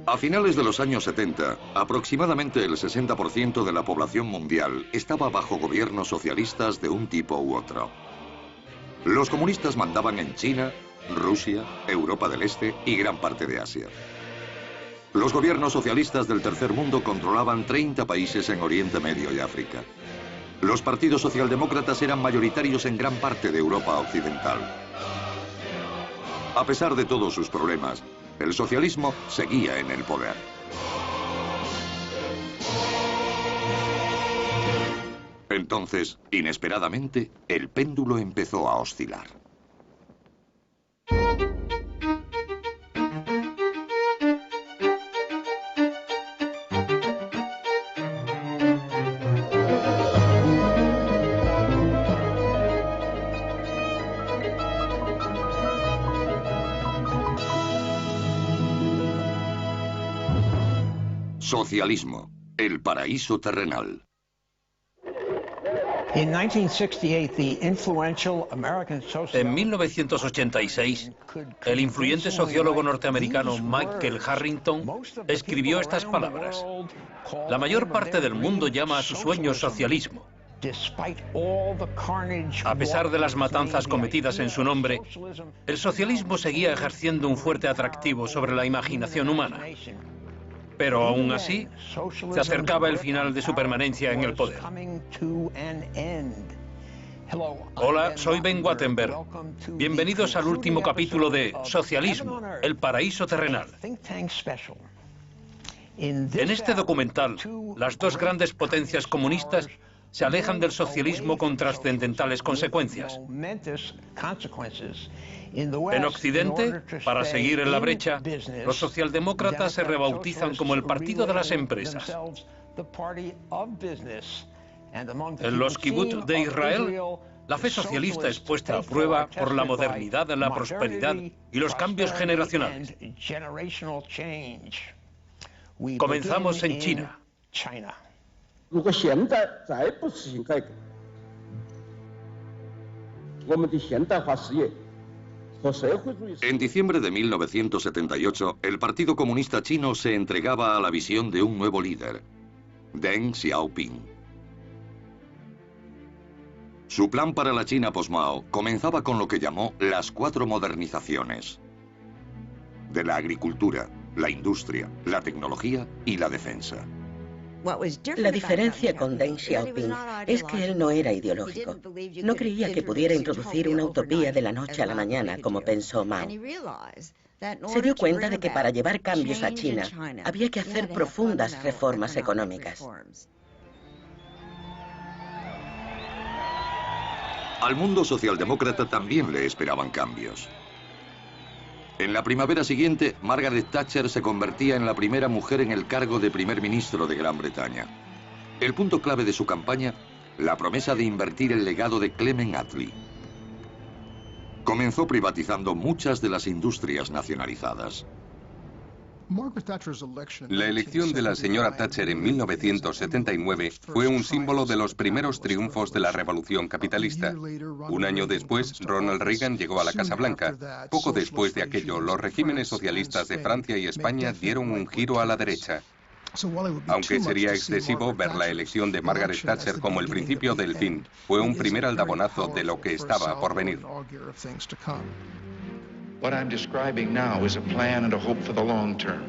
A finales de los años 70, aproximadamente el 60% de la población mundial estaba bajo gobiernos socialistas de un tipo u otro. Los comunistas mandaban en China, Rusia, Europa del Este y gran parte de Asia. Los gobiernos socialistas del tercer mundo controlaban 30 países en Oriente Medio y África. Los partidos socialdemócratas eran mayoritarios en gran parte de Europa occidental. A pesar de todos sus problemas, el socialismo seguía en el poder. Entonces, inesperadamente, el péndulo empezó a oscilar. Socialismo, el paraíso terrenal. En 1986, el influyente sociólogo norteamericano Michael Harrington escribió estas palabras: la mayor parte del mundo llama a su sueño socialismo. A pesar de las matanzas cometidas en su nombre, el socialismo seguía ejerciendo un fuerte atractivo sobre la imaginación humana. Pero aún así, se acercaba el final de su permanencia en el poder. Hola, soy Ben Wattenberg. Bienvenidos al último capítulo de Socialismo, el paraíso terrenal. En este documental, las dos grandes potencias comunistas se alejan del socialismo con trascendentales consecuencias. En Occidente, para seguir en la brecha, los socialdemócratas se rebautizan como el Partido de las Empresas. En los kibbutz de Israel, la fe socialista es puesta a prueba por la modernidad, la prosperidad y los cambios generacionales. Comenzamos en China. En diciembre de 1978, el Partido Comunista Chino se entregaba a la visión de un nuevo líder, Deng Xiaoping. Su plan para la China post-Mao comenzaba con lo que llamó las 4 modernizaciones: de la agricultura, la industria, la tecnología y la defensa. La diferencia con Deng Xiaoping es que él no era ideológico. No creía que pudiera introducir una utopía de la noche a la mañana, como pensó Mao. Se dio cuenta de que para llevar cambios a China había que hacer profundas reformas económicas. Al mundo socialdemócrata también le esperaban cambios. En la primavera siguiente, Margaret Thatcher se convertía en la primera mujer en el cargo de primer ministro de Gran Bretaña. El punto clave de su campaña, la promesa de invertir el legado de Clement Attlee. Comenzó privatizando muchas de las industrias nacionalizadas. La elección de la señora Thatcher en 1979 fue un símbolo de los primeros triunfos de la revolución capitalista. Un año después, Ronald Reagan llegó a la Casa Blanca. Poco después de aquello, los regímenes socialistas de Francia y España dieron un giro a la derecha. Aunque sería excesivo ver la elección de Margaret Thatcher como el principio del fin, fue un primer aldabonazo de lo que estaba por venir. What I'm describing now is a plan and a hope for the long term.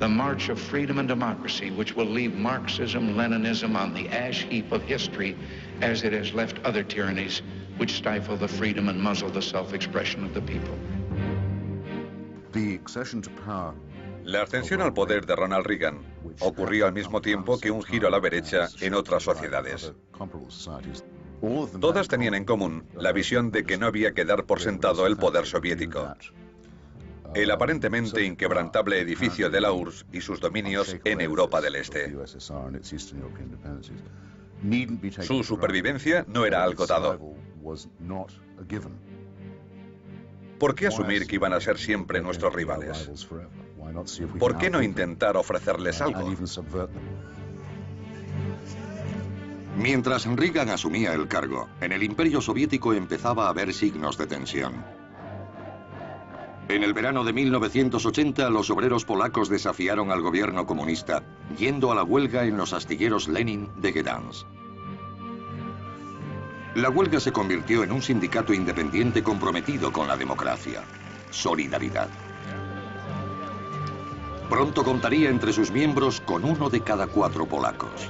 The march of freedom and democracy, which will leave Marxism, Leninism on the ash heap of history as it has left other tyrannies which stifle the freedom and muzzle the self-expression of the people. La ascensión al poder de Ronald Reagan ocurrió al mismo tiempo que un giro a la derecha en otras sociedades. Todas tenían en común la visión de que no había que dar por sentado el poder soviético. El aparentemente inquebrantable edificio de la URSS y sus dominios en Europa del Este. Su supervivencia no era algo dado. ¿Por qué asumir que iban a ser siempre nuestros rivales? ¿Por qué no intentar ofrecerles algo? Mientras Reagan asumía el cargo, en el Imperio Soviético empezaba a haber signos de tensión. En el verano de 1980, los obreros polacos desafiaron al gobierno comunista, yendo a la huelga en los astilleros Lenin de Gdansk. La huelga se convirtió en un sindicato independiente comprometido con la democracia. Solidaridad. Pronto contaría entre sus miembros con 1 de cada 4 polacos.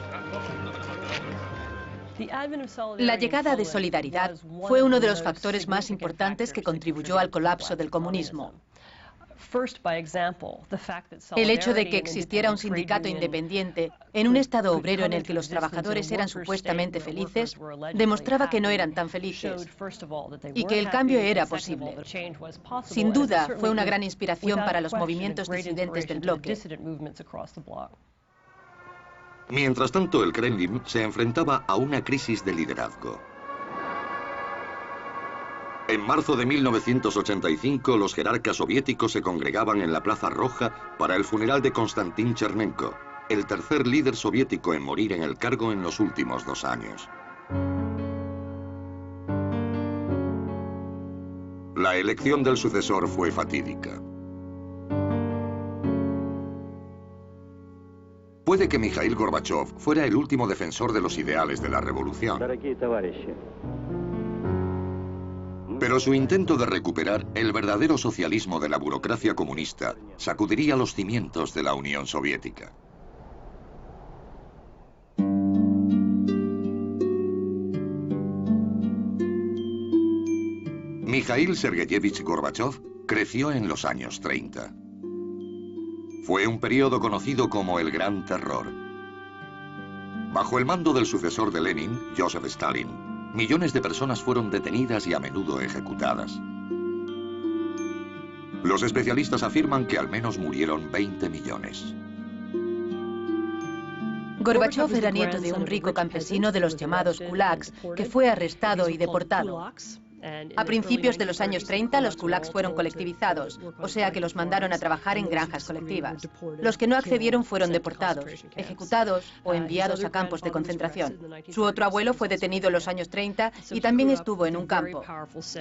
La llegada de Solidaridad fue uno de los factores más importantes que contribuyó al colapso del comunismo. El hecho de que existiera un sindicato independiente en un estado obrero en el que los trabajadores eran supuestamente felices demostraba que no eran tan felices y que el cambio era posible. Sin duda, fue una gran inspiración para los movimientos disidentes del bloque. Mientras tanto, el Kremlin se enfrentaba a una crisis de liderazgo. En marzo de 1985, los jerarcas soviéticos se congregaban en la Plaza Roja para el funeral de Konstantin Chernenko, el tercer líder soviético en morir en el cargo en los últimos 2 años. La elección del sucesor fue fatídica. Puede que Mikhail Gorbachev fuera el último defensor de los ideales de la revolución. Pero su intento de recuperar el verdadero socialismo de la burocracia comunista sacudiría los cimientos de la Unión Soviética. Mikhail Sergeyevich Gorbachev creció en los años 30. Fue un periodo conocido como el Gran Terror. Bajo el mando del sucesor de Lenin, Joseph Stalin, millones de personas fueron detenidas y a menudo ejecutadas. Los especialistas afirman que al menos murieron 20 millones. Gorbachev era nieto de un rico campesino de los llamados kulaks, que fue arrestado y deportado. A principios de los años 30, los kulaks fueron colectivizados, o sea que los mandaron a trabajar en granjas colectivas. Los que no accedieron fueron deportados, ejecutados o enviados a campos de concentración. Su otro abuelo fue detenido en los años 30 y también estuvo en un campo.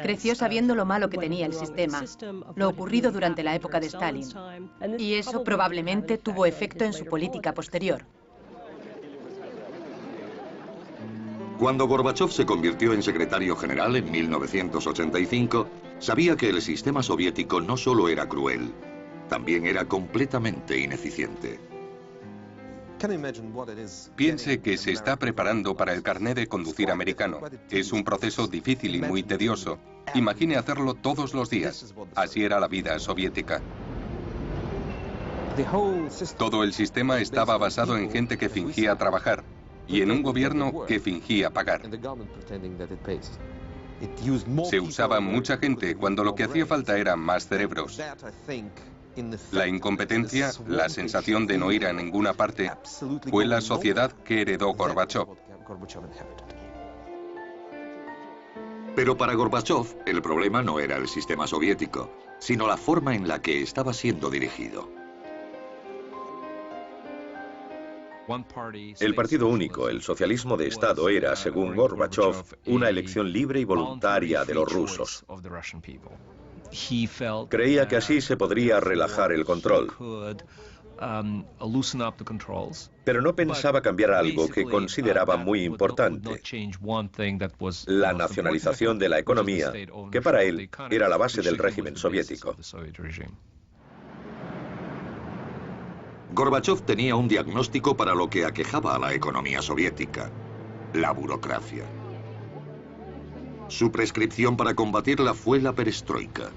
Creció sabiendo lo malo que tenía el sistema, lo ocurrido durante la época de Stalin. Y eso probablemente tuvo efecto en su política posterior. Cuando Gorbachev se convirtió en secretario general en 1985, sabía que el sistema soviético no solo era cruel, también era completamente ineficiente. Piense que se está preparando para el carné de conducir americano. Es un proceso difícil y muy tedioso. Imagine hacerlo todos los días. Así era la vida soviética. Todo el sistema estaba basado en gente que fingía trabajar y en un gobierno que fingía pagar. Se usaba mucha gente cuando lo que hacía falta eran más cerebros. La incompetencia, la sensación de no ir a ninguna parte, fue la sociedad que heredó Gorbachev. Pero para Gorbachev, el problema no era el sistema soviético, sino la forma en la que estaba siendo dirigido. El partido único, el socialismo de Estado, era, según Gorbachev, una elección libre y voluntaria de los rusos. Creía que así se podría relajar el control. Pero no pensaba cambiar algo que consideraba muy importante: la nacionalización de la economía, que para él era la base del régimen soviético. Gorbachev tenía un diagnóstico para lo que aquejaba a la economía soviética: la burocracia. Su prescripción para combatirla fue la perestroika.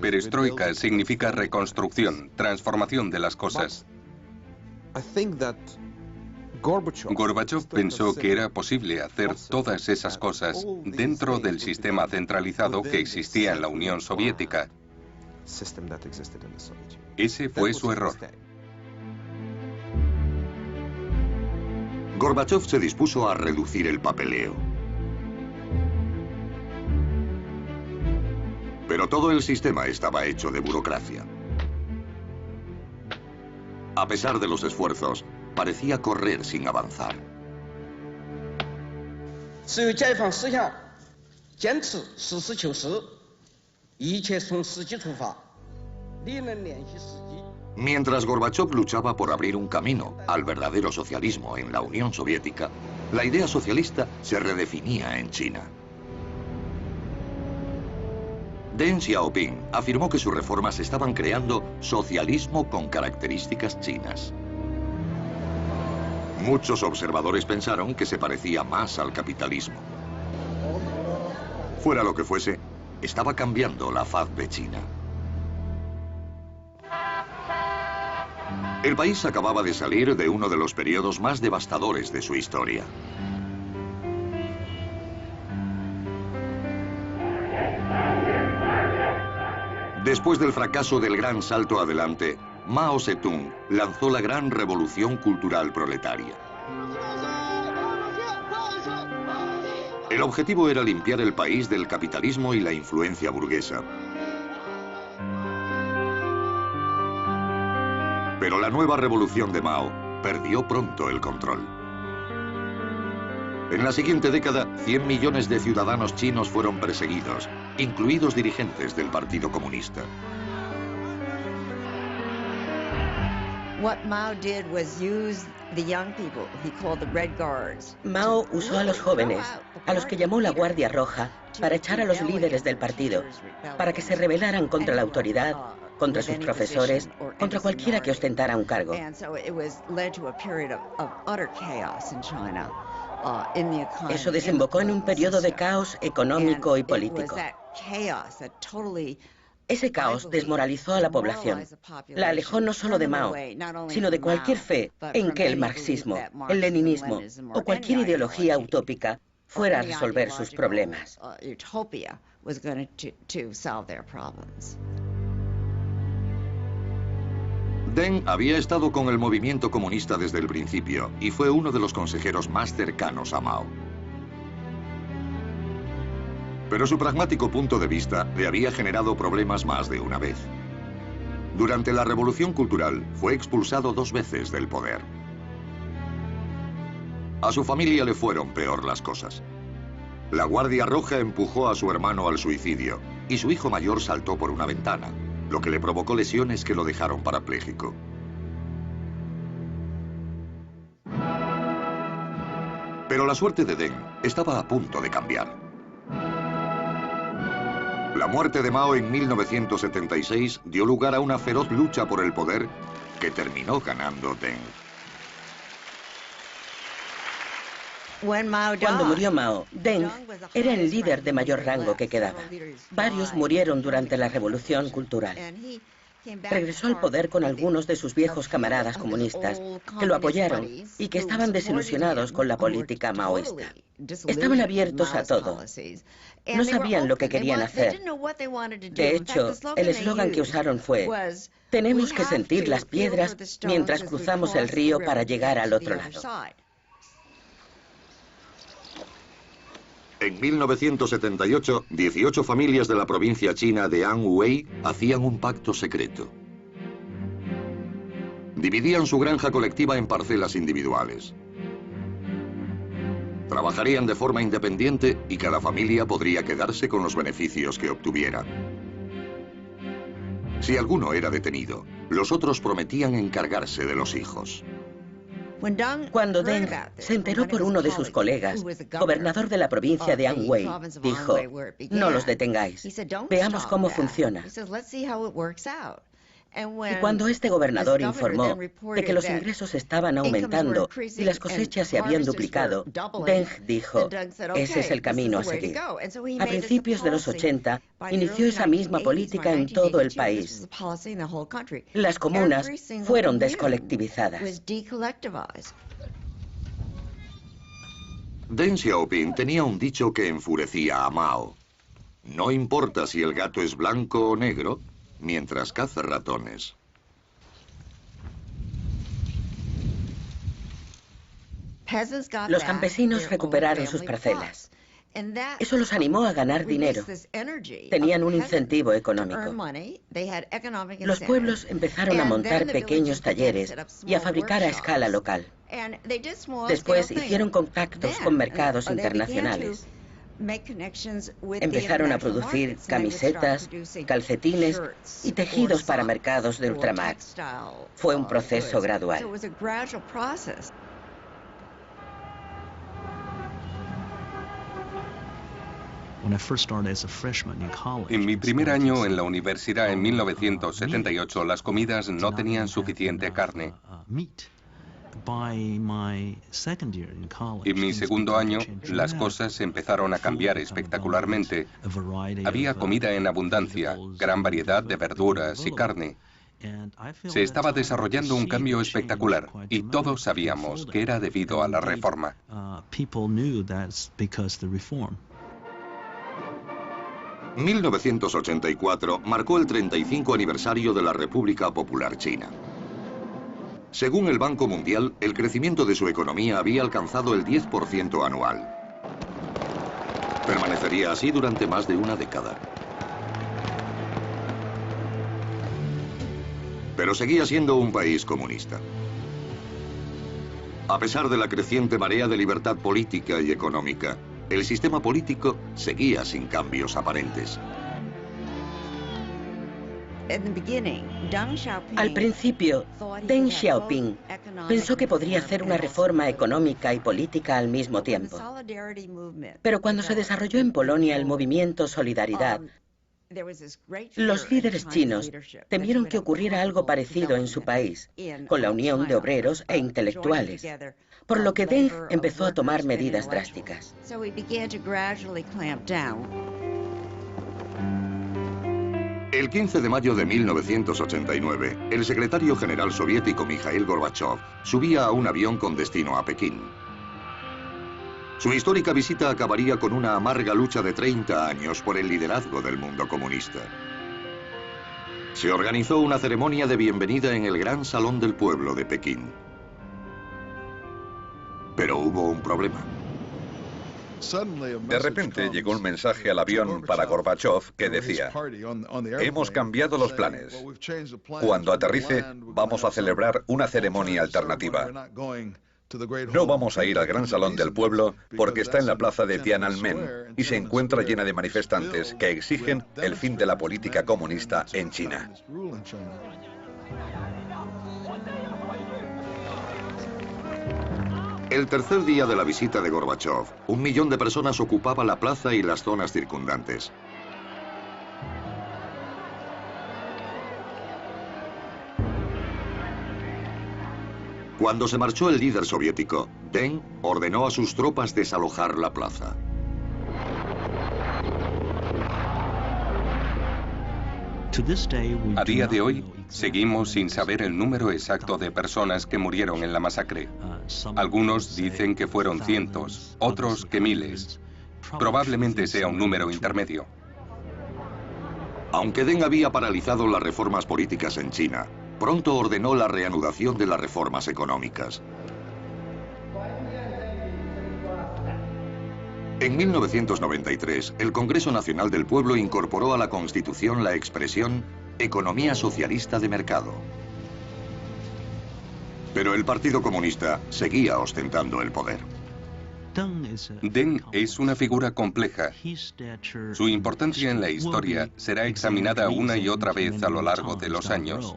Perestroika significa reconstrucción, transformación de las cosas. Gorbachev pensó que era posible hacer todas esas cosas dentro del sistema centralizado que existía en la Unión Soviética. Ese fue su error. Gorbachev se dispuso a reducir el papeleo. Pero todo el sistema estaba hecho de burocracia. A pesar de los esfuerzos, parecía correr sin avanzar. Mientras Gorbachov luchaba por abrir un camino al verdadero socialismo en la Unión Soviética, la idea socialista se redefinía en China. Deng Xiaoping afirmó que sus reformas estaban creando socialismo con características chinas. Muchos observadores pensaron que se parecía más al capitalismo. Fuera lo que fuese, estaba cambiando la faz de China. El país acababa de salir de uno de los periodos más devastadores de su historia. Después del fracaso del gran salto adelante, Mao Zedong lanzó la gran revolución cultural proletaria. El objetivo era limpiar el país del capitalismo y la influencia burguesa. Pero la nueva revolución de Mao perdió pronto el control. En la siguiente década, 100 millones de ciudadanos chinos fueron perseguidos, incluidos dirigentes del Partido Comunista. Mao usó a los jóvenes, a los que llamó la Guardia Roja, para echar a los líderes del partido, para que se rebelaran contra la autoridad, contra sus profesores, contra cualquiera que ostentara un cargo. Eso desembocó en un periodo de caos económico y político. Ese caos desmoralizó a la población. La alejó no solo de Mao, sino de cualquier fe en que el marxismo, el leninismo o cualquier ideología utópica fuera a resolver sus problemas. Deng había estado con el movimiento comunista desde el principio y fue uno de los consejeros más cercanos a Mao. Pero su pragmático punto de vista le había generado problemas más de una vez. Durante la Revolución Cultural fue expulsado 2 veces del poder. A su familia le fueron peor las cosas. La Guardia Roja empujó a su hermano al suicidio y su hijo mayor saltó por una ventana, lo que le provocó lesiones que lo dejaron parapléjico. Pero la suerte de Deng estaba a punto de cambiar. La muerte de Mao en 1976 dio lugar a una feroz lucha por el poder que terminó ganando Deng. Cuando murió Mao, Deng era el líder de mayor rango que quedaba. Varios murieron durante la Revolución Cultural. Regresó al poder con algunos de sus viejos camaradas comunistas que lo apoyaron y que estaban desilusionados con la política maoísta. Estaban abiertos a todo. No sabían lo que querían hacer. De hecho, el eslogan que usaron fue: "Tenemos que sentir las piedras mientras cruzamos el río para llegar al otro lado". En 1978, 18 familias de la provincia china de Anhui hacían un pacto secreto. Dividían su granja colectiva en parcelas individuales. Trabajarían de forma independiente y cada familia podría quedarse con los beneficios que obtuviera. Si alguno era detenido, los otros prometían encargarse de los hijos. Cuando Deng se enteró por uno de sus colegas, gobernador de la provincia de Anhui, dijo: "No los detengáis, veamos cómo funciona". Y cuando este gobernador informó de que los ingresos estaban aumentando y las cosechas se habían duplicado, Deng dijo: "Ese es el camino a seguir". A principios de los 80, inició esa misma política en todo el país. Las comunas fueron descolectivizadas. Deng Xiaoping tenía un dicho que enfurecía a Mao: "No importa si el gato es blanco o negro, mientras caza ratones". Los campesinos recuperaron sus parcelas. Eso los animó a ganar dinero. Tenían un incentivo económico. Los pueblos empezaron a montar pequeños talleres y a fabricar a escala local. Después hicieron contactos con mercados internacionales. Empezaron a producir camisetas, calcetines y tejidos para mercados de ultramar. Fue un proceso gradual. En mi primer año en la universidad en 1978, las comidas no tenían suficiente carne. En mi segundo año, las cosas empezaron a cambiar espectacularmente. Había comida en abundancia, gran variedad de verduras y carne. Se estaba desarrollando un cambio espectacular y todos sabíamos que era debido a la reforma. 1984 marcó el 35 aniversario de la República Popular China. Según el Banco Mundial, el crecimiento de su economía había alcanzado el 10% anual. Permanecería así durante más de una década. Pero seguía siendo un país comunista. A pesar de la creciente marea de libertad política y económica, el sistema político seguía sin cambios aparentes. Al principio, Deng Xiaoping pensó que podría hacer una reforma económica y política al mismo tiempo. Pero cuando se desarrolló en Polonia el movimiento Solidaridad, los líderes chinos temieron que ocurriera algo parecido en su país, con la unión de obreros e intelectuales, por lo que Deng empezó a tomar medidas drásticas. El 15 de mayo de 1989, el secretario general soviético Mikhail Gorbachev subía a un avión con destino a Pekín. Su histórica visita acabaría con una amarga lucha de 30 años por el liderazgo del mundo comunista. Se organizó una ceremonia de bienvenida en el Gran Salón del Pueblo de Pekín. Pero hubo un problema. De repente llegó un mensaje al avión para Gorbachev que decía: hemos cambiado los planes. Cuando aterrice, vamos a celebrar una ceremonia alternativa. No vamos a ir al Gran Salón del Pueblo porque está en la plaza de Tiananmen y se encuentra llena de manifestantes que exigen el fin de la política comunista en China. El tercer día de la visita de Gorbachev, 1 millón de personas ocupaba la plaza y las zonas circundantes. Cuando se marchó el líder soviético, Deng ordenó a sus tropas desalojar la plaza. A día de hoy, seguimos sin saber el número exacto de personas que murieron en la masacre. Algunos dicen que fueron cientos, otros que miles. Probablemente sea un número intermedio. Aunque Deng había paralizado las reformas políticas en China, pronto ordenó la reanudación de las reformas económicas. En 1993, el Congreso Nacional del Pueblo incorporó a la Constitución la expresión «economía socialista de mercado». Pero el Partido Comunista seguía ostentando el poder. Deng es una figura compleja. Su importancia en la historia será examinada una y otra vez a lo largo de los años.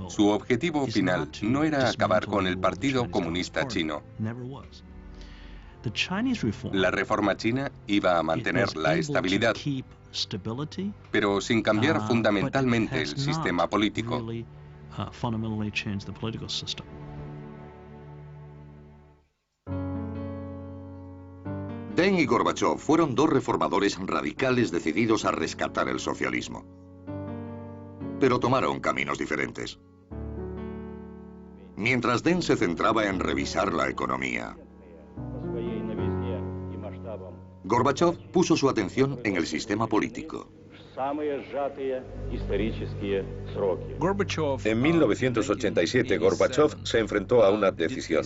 Su objetivo final no era acabar con el Partido Comunista Chino. La reforma china iba a mantener la estabilidad, pero sin cambiar fundamentalmente el sistema político. Deng y Gorbachev fueron dos reformadores radicales decididos a rescatar el socialismo. Pero tomaron caminos diferentes. Mientras Deng se centraba en revisar la economía, Gorbachev puso su atención en el sistema político. En 1987, Gorbachev se enfrentó a una decisión.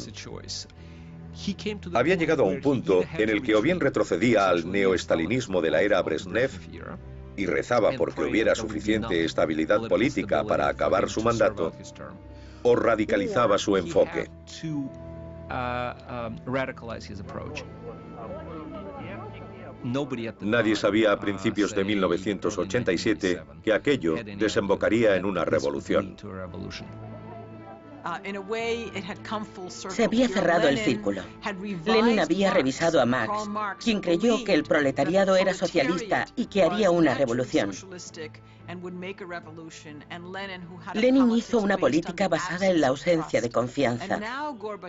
Había llegado a un punto en el que o bien retrocedía al neoestalinismo de la era Brezhnev y rezaba porque hubiera suficiente estabilidad política para acabar su mandato, o radicalizaba su enfoque. Nadie sabía a principios de 1987 que aquello desembocaría en una revolución. Se había cerrado el círculo. Lenin había revisado a Marx, quien creyó que el proletariado era socialista y que haría una revolución. Lenin hizo una política basada en la ausencia de confianza.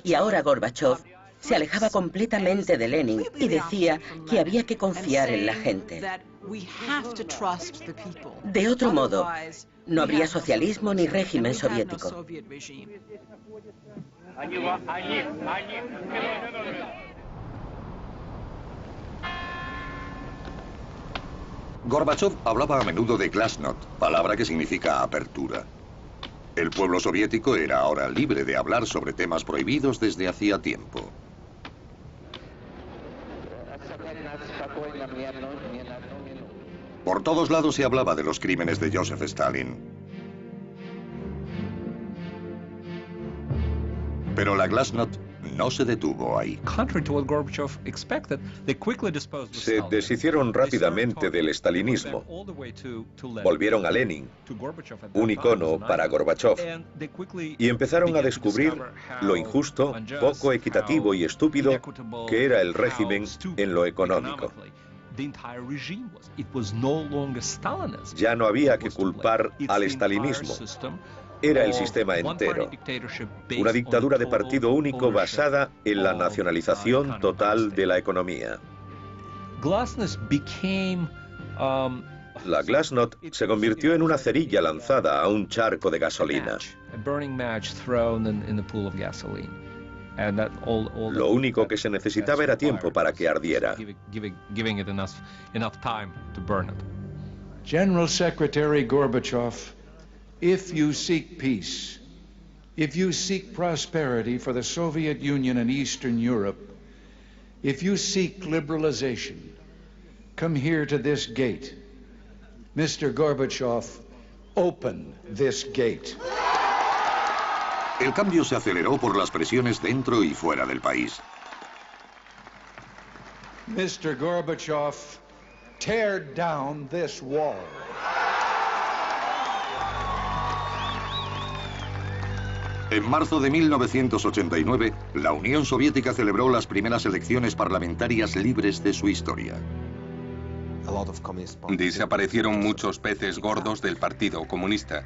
Y ahora Gorbachov se alejaba completamente de Lenin y decía que había que confiar en la gente. De otro modo, no habría socialismo ni régimen soviético. Gorbachov hablaba a menudo de glasnost, palabra que significa apertura. El pueblo soviético era ahora libre de hablar sobre temas prohibidos desde hacía tiempo. Por todos lados se hablaba de los crímenes de Joseph Stalin. Pero la glasnost no se detuvo ahí. Se deshicieron rápidamente del stalinismo. Volvieron a Lenin, un icono para Gorbachov, y empezaron a descubrir lo injusto, poco equitativo y estúpido que era el régimen en lo económico. Ya no había que culpar al estalinismo. Era el sistema entero. Una dictadura de partido único basada en la nacionalización total de la economía. La glasnost se convirtió en una cerilla lanzada a un charco de gasolina. Lo único que se necesitaba era tiempo para que ardiera. General Secretary Gorbachev, if you seek peace, if you seek prosperity for the Soviet Union and Eastern Europe, if you seek liberalization, come here to this gate. Mr. Gorbachev, open this gate. El cambio se aceleró por las presiones dentro y fuera del país. Mr. Gorbachev, tear down this wall. En marzo de 1989, la Unión Soviética celebró las primeras elecciones parlamentarias libres de su historia. Desaparecieron muchos peces gordos del Partido Comunista.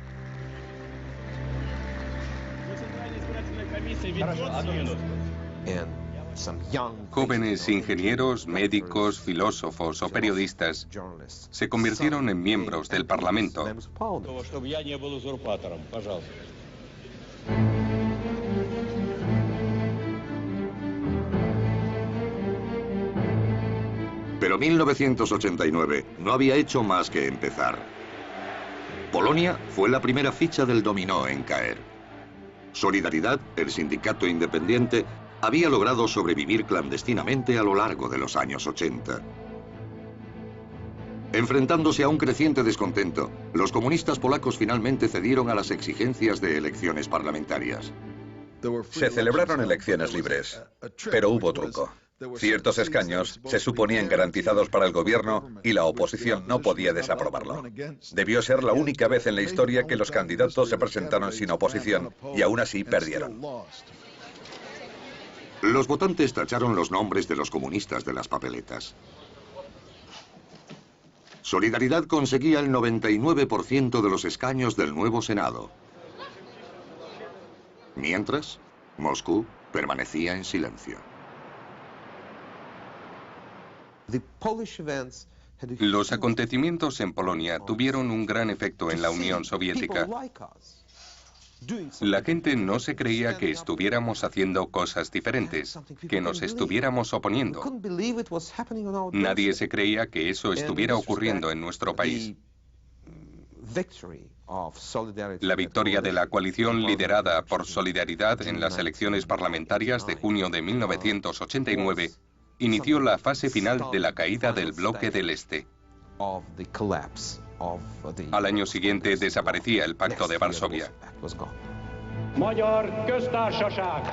Jóvenes ingenieros, médicos, filósofos o periodistas se convirtieron en miembros del Parlamento. Pero 1989 no había hecho más que empezar. Polonia fue la primera ficha del dominó en caer. Solidaridad, el sindicato independiente, había logrado sobrevivir clandestinamente a lo largo de los años 80. Enfrentándose a un creciente descontento, los comunistas polacos finalmente cedieron a las exigencias de elecciones parlamentarias. Se celebraron elecciones libres, pero hubo truco. Ciertos escaños se suponían garantizados para el gobierno y la oposición no podía desaprobarlo. Debió ser la única vez en la historia que los candidatos se presentaron sin oposición y aún así perdieron. Los votantes tacharon los nombres de los comunistas de las papeletas. Solidaridad conseguía el 99% de los escaños del nuevo Senado. Mientras, Moscú permanecía en silencio. Los acontecimientos en Polonia tuvieron un gran efecto en la Unión Soviética. La gente no se creía que estuviéramos haciendo cosas diferentes, que nos estuviéramos oponiendo. Nadie se creía que eso estuviera ocurriendo en nuestro país. La victoria de la coalición liderada por Solidaridad en las elecciones parlamentarias de junio de 1989 inició la fase final de la caída del bloque del Este. Al año siguiente desaparecía el Pacto de Varsovia. Magyar Köztársaság!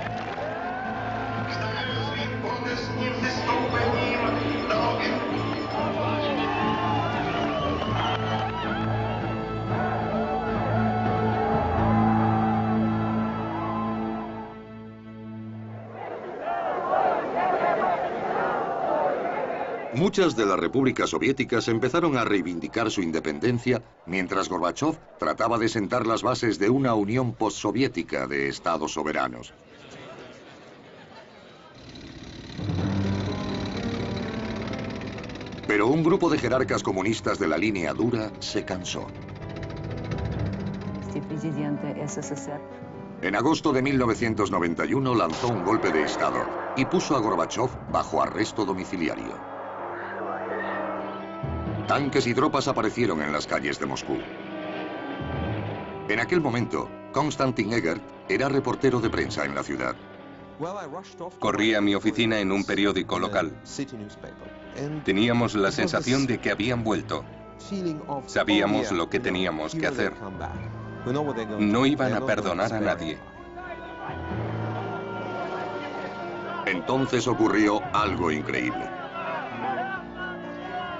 Muchas de las repúblicas soviéticas empezaron a reivindicar su independencia, mientras Gorbachov trataba de sentar las bases de una unión postsoviética de estados soberanos. Pero un grupo de jerarcas comunistas de la línea dura se cansó. En agosto de 1991 lanzó un golpe de Estado y puso a Gorbachov bajo arresto domiciliario. Tanques y tropas aparecieron en las calles de Moscú. En aquel momento, Konstantin Egert era reportero de prensa en la ciudad. Corrí a mi oficina en un periódico local. Teníamos la sensación de que habían vuelto. Sabíamos lo que teníamos que hacer. No iban a perdonar a nadie. Entonces ocurrió algo increíble.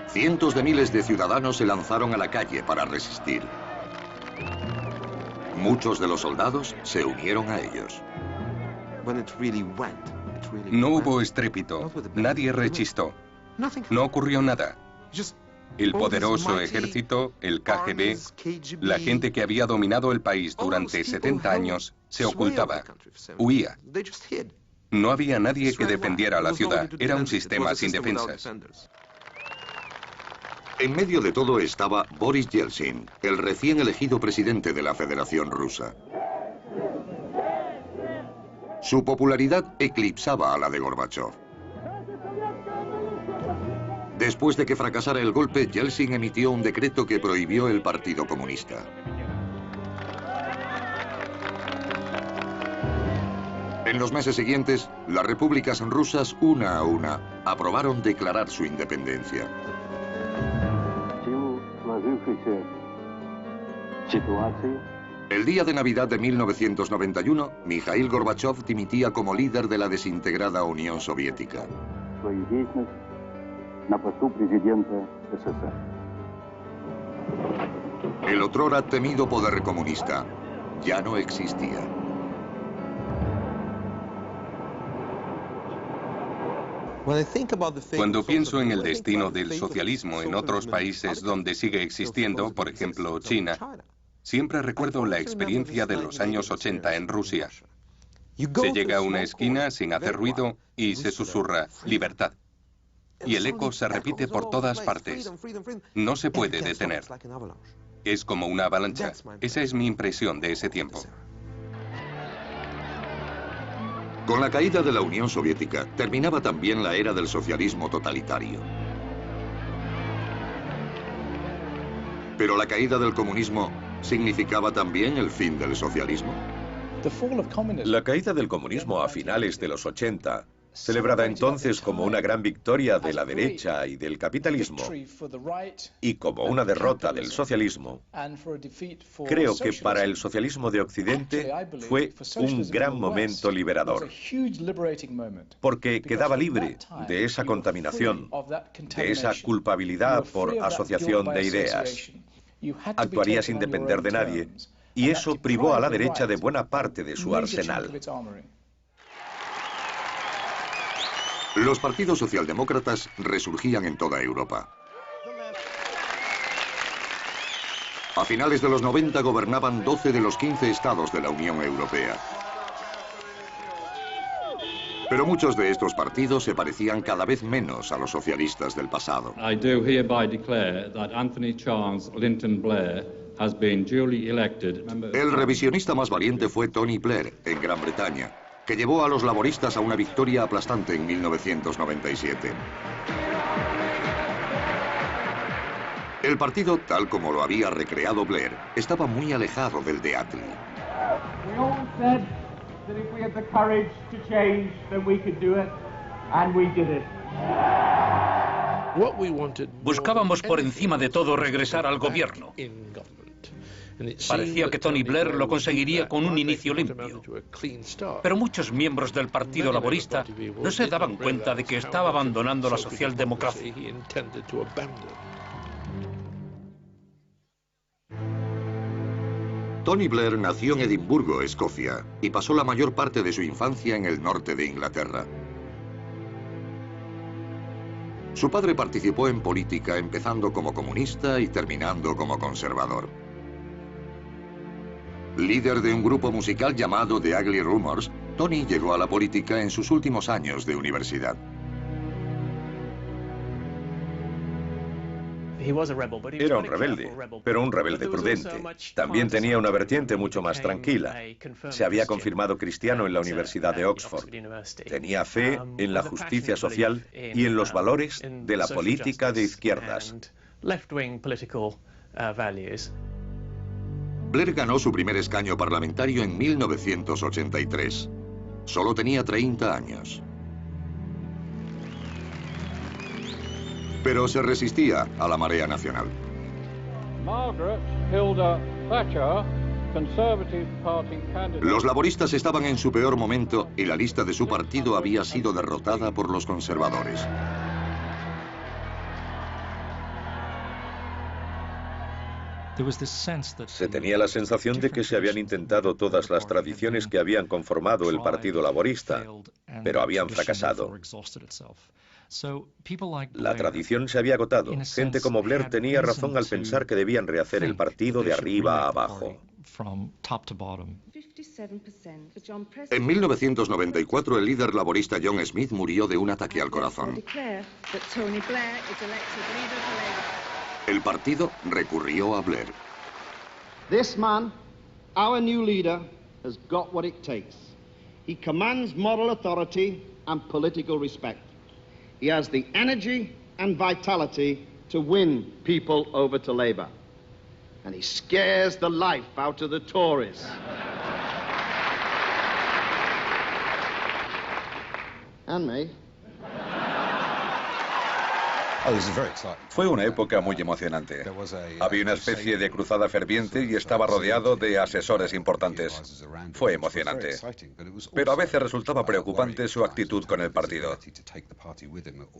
Cientos de miles de ciudadanos se lanzaron a la calle para resistir. Muchos de los soldados se unieron a ellos. No hubo estrépito, nadie rechistó. No ocurrió nada. El poderoso ejército, el KGB, la gente que había dominado el país durante 70 años, se ocultaba, huía. No había nadie que defendiera la ciudad, era un sistema sin defensas. En medio de todo estaba Boris Yeltsin, el recién elegido presidente de la Federación Rusa. Su popularidad eclipsaba a la de Gorbachov. Después de que fracasara el golpe, Yeltsin emitió un decreto que prohibió el Partido Comunista. En los meses siguientes, las repúblicas rusas, una a una, aprobaron declarar su independencia. El día de Navidad de 1991, Mikhail Gorbachov dimitía como líder de la desintegrada Unión Soviética. El otrora temido poder comunista ya no existía. Cuando pienso en el destino del socialismo en otros países donde sigue existiendo, por ejemplo China, siempre recuerdo la experiencia de los años 80 en Rusia. Se llega a una esquina sin hacer ruido y se susurra libertad. Y el eco se repite por todas partes. No se puede detener. Es como una avalancha. Esa es mi impresión de ese tiempo. Con la caída de la Unión Soviética, terminaba también la era del socialismo totalitario. Pero la caída del comunismo significaba también el fin del socialismo. La caída del comunismo a finales de los 80, celebrada entonces como una gran victoria de la derecha y del capitalismo, y como una derrota del socialismo, creo que para el socialismo de Occidente fue un gran momento liberador, porque quedaba libre de esa contaminación, de esa culpabilidad por asociación de ideas. Actuaría sin depender de nadie, y eso privó a la derecha de buena parte de su arsenal. Los partidos socialdemócratas resurgían en toda Europa. A finales de los 90 gobernaban 12 de los 15 estados de la Unión Europea. Pero muchos de estos partidos se parecían cada vez menos a los socialistas del pasado. I do hereby declare that Anthony Charles Linton Blair has been duly elected. El revisionista más valiente fue Tony Blair, en Gran Bretaña, que llevó a los laboristas a una victoria aplastante en 1997. El partido, tal como lo había recreado Blair, estaba muy alejado del de Attlee. Buscábamos por encima de todo regresar al gobierno. Parecía que Tony Blair lo conseguiría con un inicio limpio. Pero muchos miembros del Partido Laborista no se daban cuenta de que estaba abandonando la socialdemocracia. Tony Blair nació en Edimburgo, Escocia, y pasó la mayor parte de su infancia en el norte de Inglaterra. Su padre participó en política empezando como comunista y terminando como conservador. Líder de un grupo musical llamado The Ugly Rumors, Tony llegó a la política en sus últimos años de universidad. Era un rebelde, pero un rebelde prudente. También tenía una vertiente mucho más tranquila. Se había confirmado cristiano en la Universidad de Oxford. Tenía fe en la justicia social y en los valores de la política de izquierdas. Blair ganó su primer escaño parlamentario en 1983. Solo tenía 30 años. Pero se resistía a la marea nacional. Margaret Hilda Thatcher, Conservative Party candidate. Los laboristas estaban en su peor momento y la lista de su partido había sido derrotada por los conservadores. Se tenía la sensación de que se habían intentado todas las tradiciones que habían conformado el Partido Laborista, pero habían fracasado. La tradición se había agotado. Gente como Blair tenía razón al pensar que debían rehacer el partido de arriba a abajo. En 1994, el líder laborista John Smith murió de un ataque al corazón. El partido recurrió a Blair. This man, our new leader, has got what it takes. He commands moral authority and political respect. He has the energy and vitality to win people over to Labour. And he scares the life out of the Tories. And me. Fue una época muy emocionante. Había una especie de cruzada ferviente y estaba rodeado de asesores importantes. Fue emocionante. Pero a veces resultaba preocupante su actitud con el partido.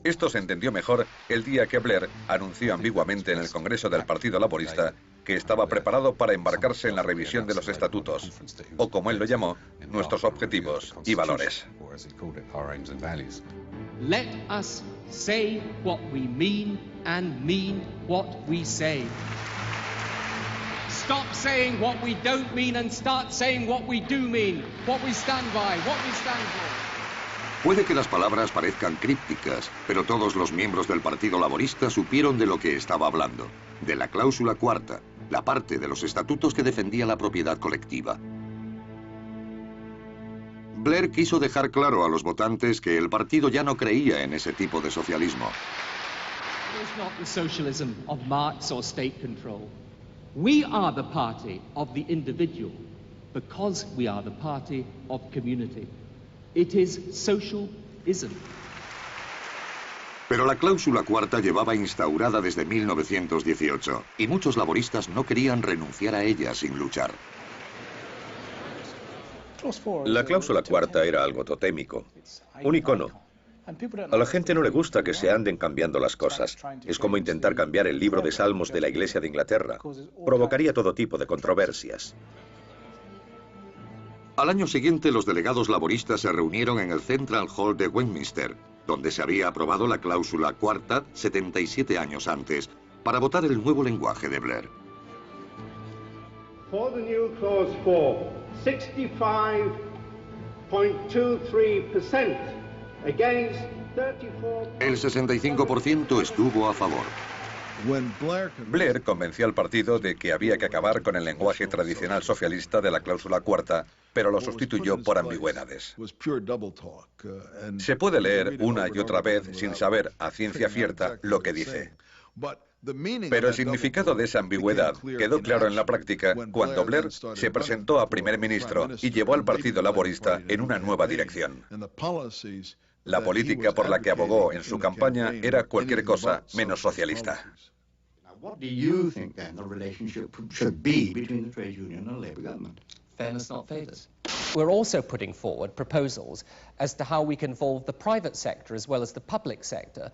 Esto se entendió mejor el día que Blair anunció ambiguamente en el Congreso del Partido Laborista que estaba preparado para embarcarse en la revisión de los estatutos, o como él lo llamó, nuestros objetivos y valores. Let us say what we mean and mean what we say. Stop saying what we don't mean and start saying what we do mean, what we stand by, what we stand for. Puede que las palabras parezcan crípticas, pero todos los miembros del Partido Laborista supieron de lo que estaba hablando, de la cláusula cuarta, la parte de los estatutos que defendía la propiedad colectiva. Blair quiso dejar claro a los votantes que el partido ya no creía en ese tipo de socialismo. It is not the socialism of Marx or state control. We are the party of the individual because we are the party of community. It is socialism. Pero la cláusula cuarta llevaba instaurada desde 1918 y muchos laboristas no querían renunciar a ella sin luchar. La cláusula cuarta era algo totémico, un icono. A la gente no le gusta que se anden cambiando las cosas. Es como intentar cambiar el libro de Salmos de la Iglesia de Inglaterra. Provocaría todo tipo de controversias. Al año siguiente, los delegados laboristas se reunieron en el Central Hall de Westminster, donde se había aprobado la cláusula cuarta 77 años antes, para votar el nuevo lenguaje de Blair. For the new clause 4, 65.23% against 34%. El 65% estuvo a favor. Blair convenció al partido de que había que acabar con el lenguaje tradicional socialista de la cláusula cuarta, pero lo sustituyó por ambigüedades. Se puede leer una y otra vez sin saber a ciencia cierta lo que dice. Pero el significado de esa ambigüedad quedó claro en la práctica cuando Blair se presentó a primer ministro y llevó al Partido Laborista en una nueva dirección. La política por la que abogó en su campaña era cualquier cosa menos socialista. What do you think then the relationship should be between the trade union and the Labour government? Fairness, not favours. We're also putting forward proposals as to how we can involve the private sector as well as the public sector.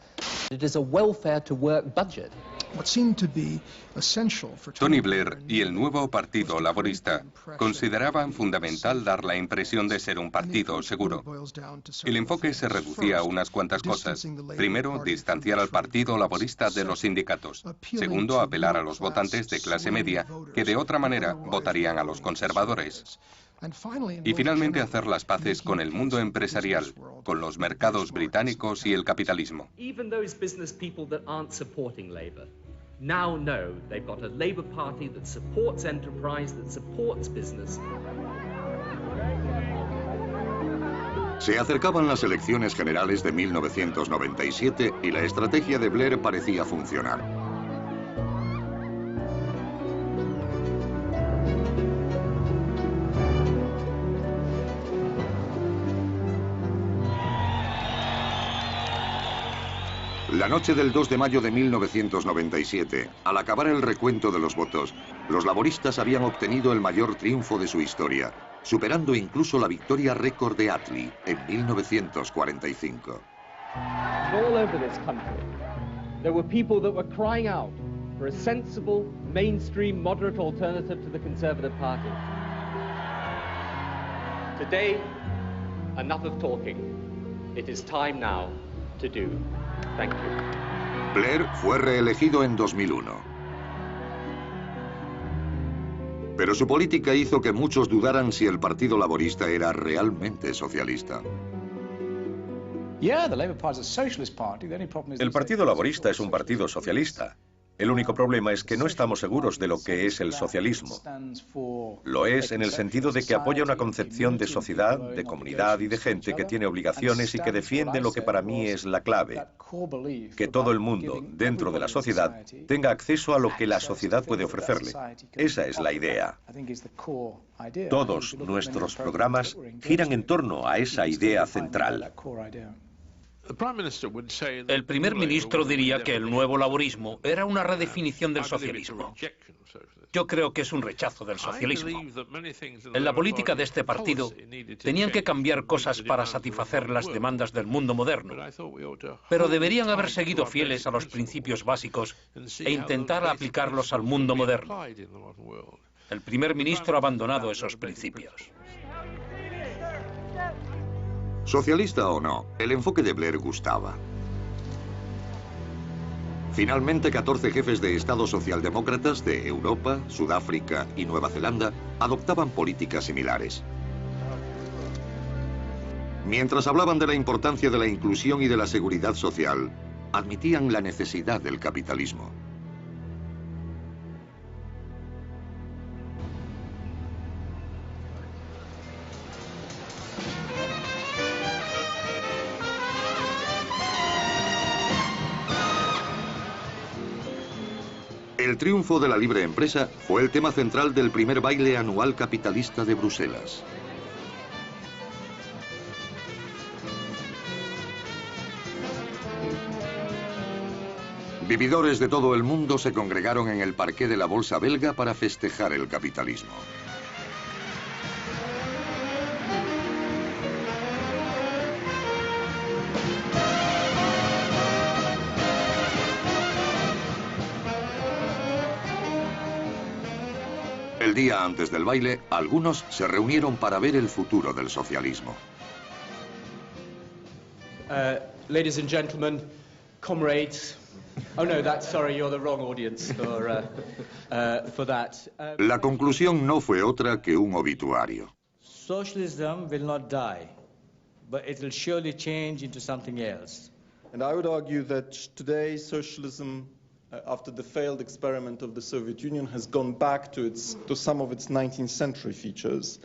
It is a welfare to work budget. Tony Blair y el nuevo Partido Laborista consideraban fundamental dar la impresión de ser un partido seguro. El enfoque se reducía a unas cuantas cosas. Primero, distanciar al Partido Laborista de los sindicatos. Segundo, apelar a los votantes de clase media, que de otra manera votarían a los conservadores. Y finalmente hacer las paces con el mundo empresarial, con los mercados británicos y el capitalismo. Now know they've got a Labour Party that supports enterprise, that supports business. Se acercaban las elecciones generales de 1997 y la estrategia de Blair parecía funcionar. La noche del 2 de mayo de 1997, al acabar el recuento de los votos, los laboristas habían obtenido el mayor triunfo de su historia, superando incluso la victoria récord de Attlee en 1945. All over this country, there were people that were crying out for a sensible, mainstream, moderate alternative to the Conservative Party. Today, enough of talking. It is time now to do. Thank you. Blair fue reelegido en 2001. Pero su política hizo que muchos dudaran si el Partido Laborista era realmente socialista. El Partido Laborista es un partido socialista. El único problema es que no estamos seguros de lo que es el socialismo. Lo es en el sentido de que apoya una concepción de sociedad, de comunidad y de gente que tiene obligaciones y que defiende lo que para mí es la clave: que todo el mundo, dentro de la sociedad, tenga acceso a lo que la sociedad puede ofrecerle. Esa es la idea. Todos nuestros programas giran en torno a esa idea central. El primer ministro diría que el nuevo laborismo era una redefinición del socialismo. Yo creo que es un rechazo del socialismo. En la política de este partido tenían que cambiar cosas para satisfacer las demandas del mundo moderno, pero deberían haber seguido fieles a los principios básicos e intentar aplicarlos al mundo moderno. El primer ministro ha abandonado esos principios. Socialista o no, el enfoque de Blair gustaba. Finalmente, 14 jefes de Estado socialdemócratas de Europa, Sudáfrica y Nueva Zelanda adoptaban políticas similares. Mientras hablaban de la importancia de la inclusión y de la seguridad social, admitían la necesidad del capitalismo. El triunfo de la libre empresa fue el tema central del primer baile anual capitalista de Bruselas. Vividores de todo el mundo se congregaron en el parqué de la Bolsa belga para festejar el capitalismo. El día antes del baile, algunos se reunieron para ver el futuro del socialismo. Ladies and gentlemen, comrades. Oh no, sorry, you're the wrong audience for that. La conclusión no fue otra que un obituario. Socialism will not die, but it will surely change into something else. And I would argue that today socialism, after the failed experiment of the Soviet Union, has gone back to some of its 19th century features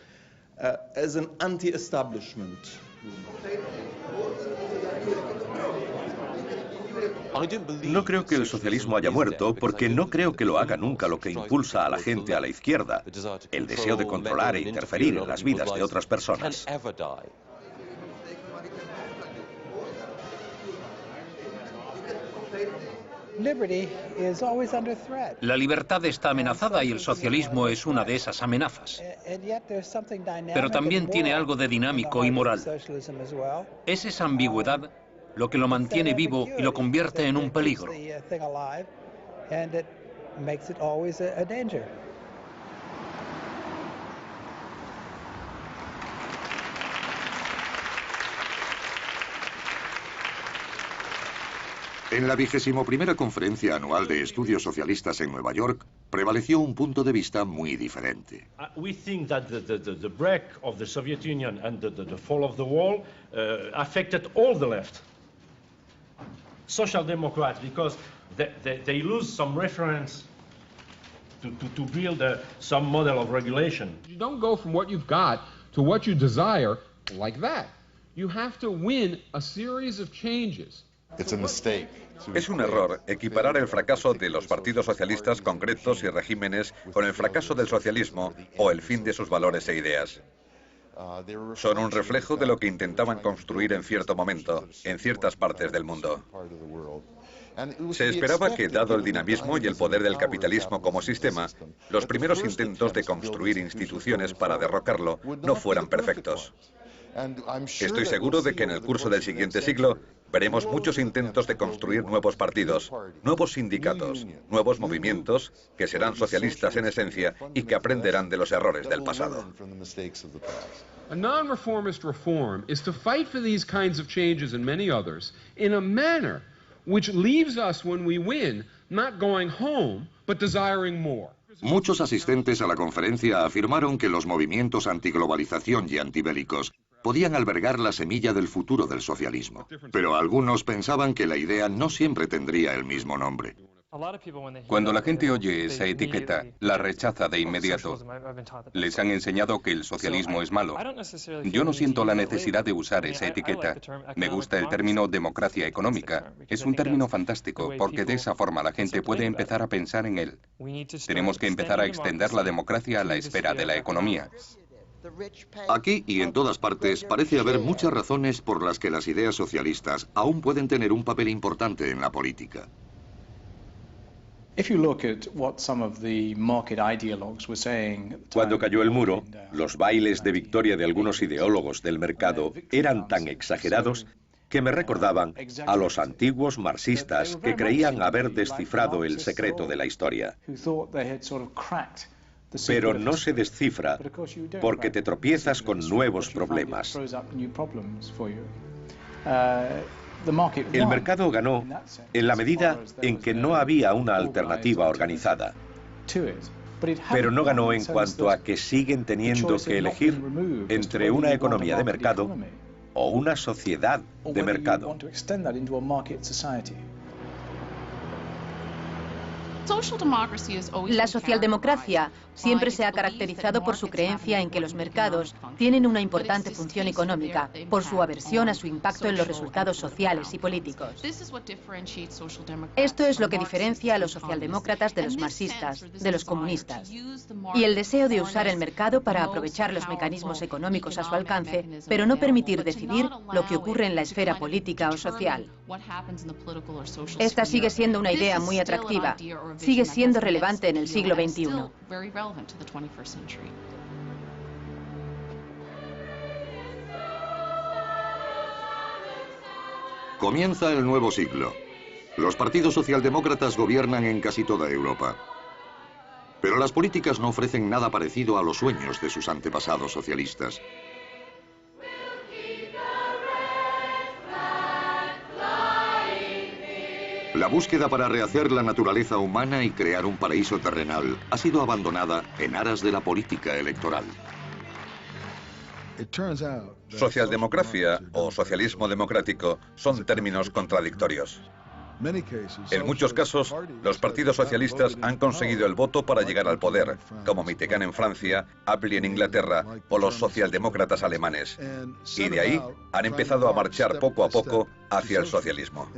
as an anti-establishment. No creo que el socialismo haya muerto, porque no creo que lo haga nunca lo que impulsa a la gente a la izquierda: el deseo de controlar e interferir en las vidas de otras personas. La libertad está amenazada y el socialismo es una de esas amenazas. Pero también tiene algo de dinámico y moral. Es esa ambigüedad lo que lo mantiene vivo y lo convierte en un peligro. and it makes it always a danger. En la 21ª Conferencia Anual de Estudios Socialistas en Nueva York, prevaleció un punto de vista muy diferente. We think that the break of the Soviet Union and the fall of the wall affected all the left. Social Democrats, because they lose some reference to build some model of regulation. You don't go from what you've got to what you desire like that. You have to win a series of changes. Es un error equiparar el fracaso de los partidos socialistas concretos y regímenes con el fracaso del socialismo o el fin de sus valores e ideas. Son un reflejo de lo que intentaban construir en cierto momento, en ciertas partes del mundo. Se esperaba que, dado el dinamismo y el poder del capitalismo como sistema, los primeros intentos de construir instituciones para derrocarlo no fueran perfectos. Estoy seguro de que en el curso del siguiente siglo veremos muchos intentos de construir nuevos partidos, nuevos sindicatos, nuevos movimientos que serán socialistas en esencia y que aprenderán de los errores del pasado. A non-reformist reform is to fight for these kinds of changes and many others in a manner which leaves us when we win not going home but desiring more. Muchos asistentes a la conferencia afirmaron que los movimientos antiglobalización y antibélicos podían albergar la semilla del futuro del socialismo, pero algunos pensaban que la idea no siempre tendría el mismo nombre. Cuando la gente oye esa etiqueta, la rechaza de inmediato. Les han enseñado que el socialismo es malo. Yo no siento la necesidad de usar esa etiqueta. Me gusta el término democracia económica. Es un término fantástico, porque de esa forma la gente puede empezar a pensar en él. Tenemos que empezar a extender la democracia a la esfera de la economía. Aquí y en todas partes parece haber muchas razones por las que las ideas socialistas aún pueden tener un papel importante en la política. Cuando cayó el muro, los bailes de victoria de algunos ideólogos del mercado eran tan exagerados que me recordaban a los antiguos marxistas que creían haber descifrado el secreto de la historia. Pero no se descifra porque te tropiezas con nuevos problemas. El mercado ganó en la medida en que no había una alternativa organizada. Pero no ganó en cuanto a que siguen teniendo que elegir entre una economía de mercado o una sociedad de mercado. La socialdemocracia siempre se ha caracterizado por su creencia en que los mercados tienen una importante función económica, por su aversión a su impacto en los resultados sociales y políticos. Esto es lo que diferencia a los socialdemócratas de los marxistas, de los comunistas. Y el deseo de usar el mercado para aprovechar los mecanismos económicos a su alcance, pero no permitir decidir lo que ocurre en la esfera política o social. Esta sigue siendo una idea muy atractiva. Sigue siendo relevante en el siglo XXI. Comienza el nuevo siglo. Los partidos socialdemócratas gobiernan en casi toda Europa. Pero las políticas no ofrecen nada parecido a los sueños de sus antepasados socialistas. La búsqueda para rehacer la naturaleza humana y crear un paraíso terrenal ha sido abandonada en aras de la política electoral. Socialdemocracia o socialismo democrático son términos contradictorios. En muchos casos, los partidos socialistas han conseguido el voto para llegar al poder, como Mitterrand en Francia, Attlee en Inglaterra o los socialdemócratas alemanes. Y de ahí han empezado a marchar poco a poco hacia el socialismo.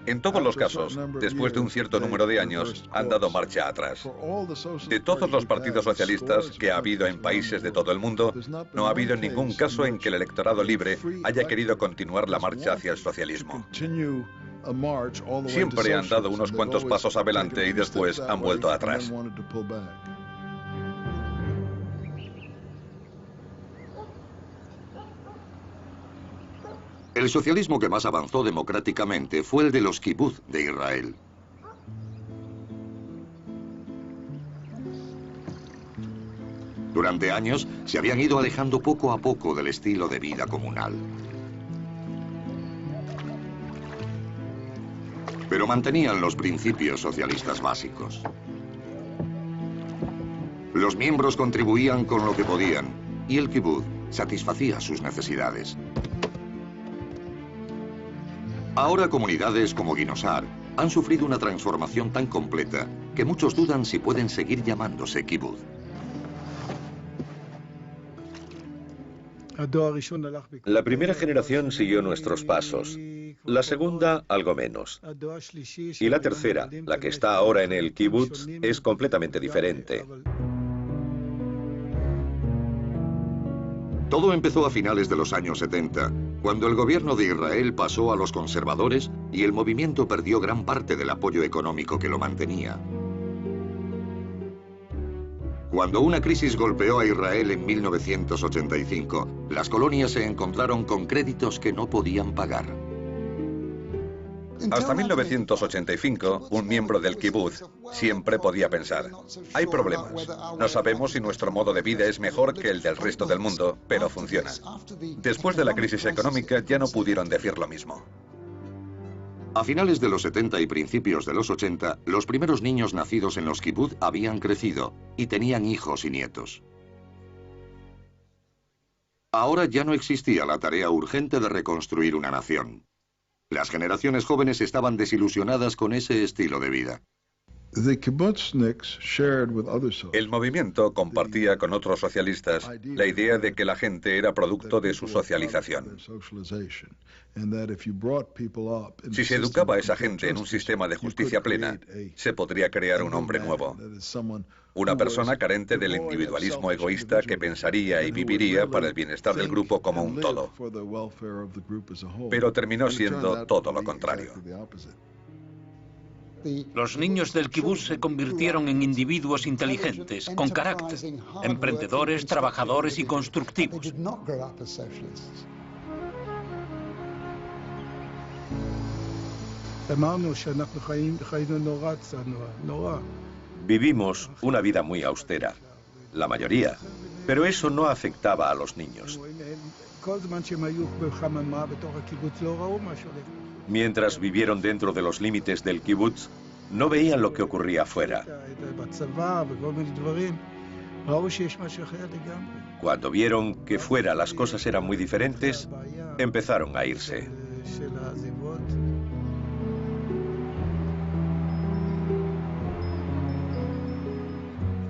En todos los casos, después de un cierto número de años, han dado marcha atrás. De todos los partidos socialistas que ha habido en países de todo el mundo, no ha habido ningún caso en que el electorado libre haya querido continuar la marcha hacia el socialismo. Siempre han dado unos cuantos pasos adelante y después han vuelto atrás. El socialismo que más avanzó democráticamente fue el de los kibbutz de Israel. Durante años se habían ido alejando poco a poco del estilo de vida comunal. Pero mantenían los principios socialistas básicos. Los miembros contribuían con lo que podían y el kibutz satisfacía sus necesidades. Ahora comunidades como Ginosar han sufrido una transformación tan completa que muchos dudan si pueden seguir llamándose kibutz. La primera generación siguió nuestros pasos, la segunda algo menos. Y la tercera, la que está ahora en el kibutz, es completamente diferente. Todo empezó a finales de los años 70, cuando el gobierno de Israel pasó a los conservadores y el movimiento perdió gran parte del apoyo económico que lo mantenía. Cuando una crisis golpeó a Israel en 1985, las colonias se encontraron con créditos que no podían pagar. Hasta 1985, un miembro del kibutz siempre podía pensar, hay problemas. No sabemos si nuestro modo de vida es mejor que el del resto del mundo, pero funciona. Después de la crisis económica ya no pudieron decir lo mismo. A finales de los 70 y principios de los 80, los primeros niños nacidos en los kibutz habían crecido y tenían hijos y nietos. Ahora ya no existía la tarea urgente de reconstruir una nación. Las generaciones jóvenes estaban desilusionadas con ese estilo de vida. El movimiento compartía con otros socialistas la idea de que la gente era producto de su socialización. Si se educaba a esa gente en un sistema de justicia plena, se podría crear un hombre nuevo. Una persona carente del individualismo egoísta que pensaría y viviría para el bienestar del grupo como un todo. Pero terminó siendo todo lo contrario. Los niños del kibutz se convirtieron en individuos inteligentes, con carácter, emprendedores, trabajadores y constructivos. Vivimos una vida muy austera, la mayoría, pero eso no afectaba a los niños. Mientras vivieron dentro de los límites del kibutz, no veían lo que ocurría afuera. Cuando vieron que fuera las cosas eran muy diferentes, empezaron a irse.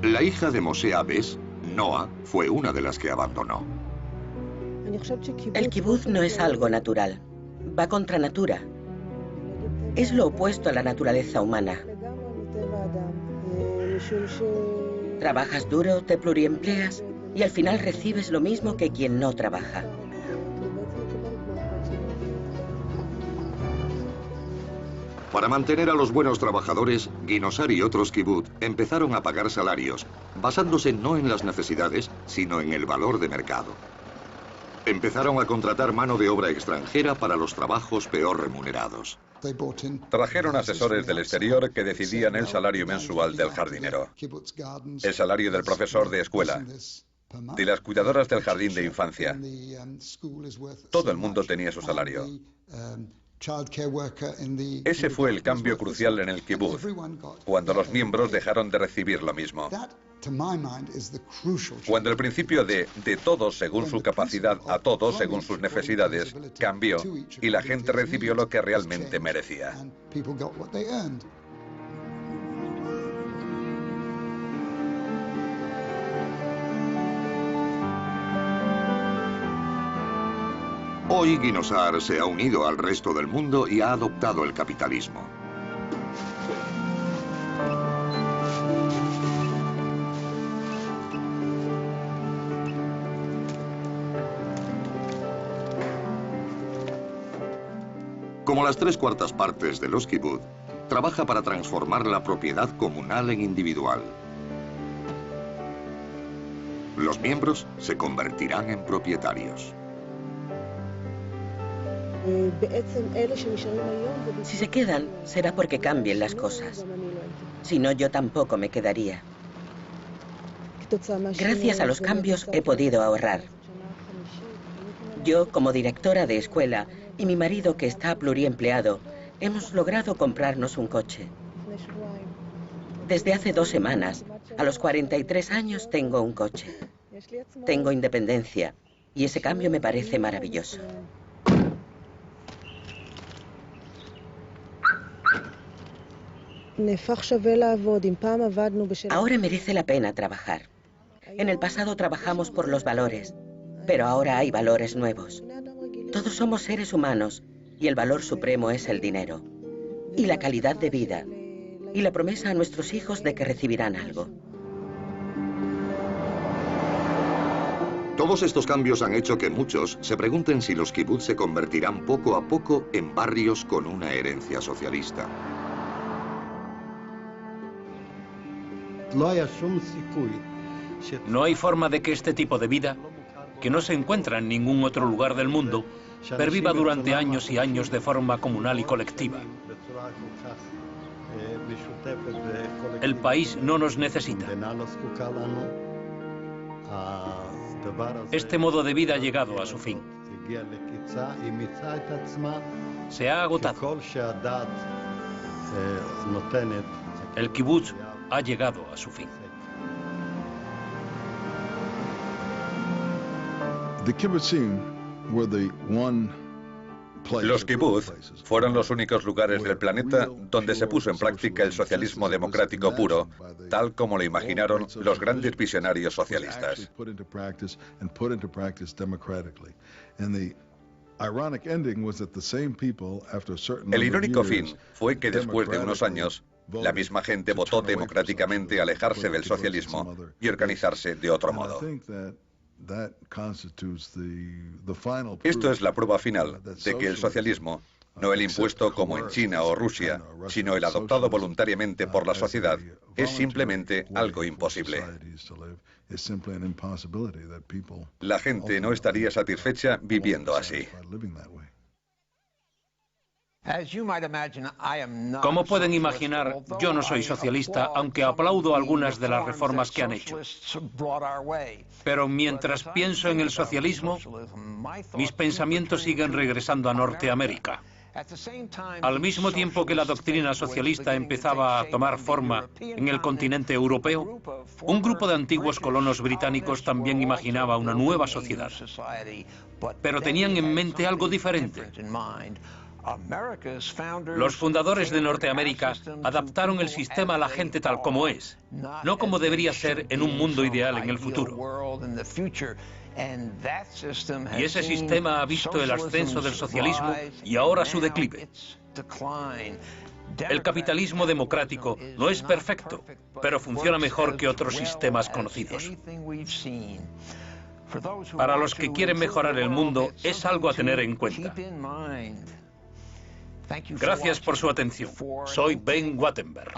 La hija de Moshe Abes, Noah, fue una de las que abandonó. El kibutz no es algo natural. Va contra natura. Es lo opuesto a la naturaleza humana. Trabajas duro, te pluriempleas y al final recibes lo mismo que quien no trabaja. Para mantener a los buenos trabajadores, Ginosar y otros kibutz empezaron a pagar salarios, basándose no en las necesidades, sino en el valor de mercado. Empezaron a contratar mano de obra extranjera para los trabajos peor remunerados. Trajeron asesores del exterior que decidían el salario mensual del jardinero, el salario del profesor de escuela, de las cuidadoras del jardín de infancia. Todo el mundo tenía su salario. Ese fue el cambio crucial en el kibutz, cuando los miembros dejaron de recibir lo mismo. Cuando el principio de todos según su capacidad a todos según sus necesidades cambió y la gente recibió lo que realmente merecía. Hoy Ginosar se ha unido al resto del mundo y ha adoptado el capitalismo. Como las 3/4 partes de los kibutz, trabaja para transformar la propiedad comunal en individual. Los miembros se convertirán en propietarios. Si se quedan, será porque cambien las cosas. Si no, yo tampoco me quedaría. Gracias a los cambios he podido ahorrar. Yo, como directora de escuela, y mi marido, que está pluriempleado, hemos logrado comprarnos un coche. Desde hace 2 semanas, a los 43 años, tengo un coche. Tengo independencia, y ese cambio me parece maravilloso. Ahora merece la pena trabajar. En el pasado trabajamos por los valores, pero ahora hay valores nuevos. Todos somos seres humanos y el valor supremo es el dinero. Y la calidad de vida. Y la promesa a nuestros hijos de que recibirán algo. Todos estos cambios han hecho que muchos se pregunten si los kibutz se convertirán poco a poco en barrios con una herencia socialista. No hay forma de que este tipo de vida, que no se encuentra en ningún otro lugar del mundo, perviva durante años y años de forma comunal y colectiva. El país no nos necesita. Este modo de vida ha llegado a su fin. Se ha agotado. El kibutz ha llegado a su fin. Los kibutz fueron los únicos lugares del planeta donde se puso en práctica el socialismo democrático puro, tal como lo imaginaron los grandes visionarios socialistas. El irónico fin fue que después de unos años, la misma gente votó democráticamente alejarse del socialismo y organizarse de otro modo. Esto es la prueba final de que el socialismo, no el impuesto como en China o Rusia, sino el adoptado voluntariamente por la sociedad, es simplemente algo imposible. La gente no estaría satisfecha viviendo así. Como pueden imaginar, yo no soy socialista, aunque aplaudo algunas de las reformas que han hecho. Pero mientras pienso en el socialismo, mis pensamientos siguen regresando a Norteamérica. Al mismo tiempo que la doctrina socialista empezaba a tomar forma en el continente europeo, un grupo de antiguos colonos británicos también imaginaba una nueva sociedad. Pero tenían en mente algo diferente. Los fundadores de Norteamérica adaptaron el sistema a la gente tal como es, no como debería ser en un mundo ideal en el futuro. Y ese sistema ha visto el ascenso del socialismo y ahora su declive. El capitalismo democrático no es perfecto, pero funciona mejor que otros sistemas conocidos. Para los que quieren mejorar el mundo, es algo a tener en cuenta. Gracias por su atención. Soy Ben Wattenberg.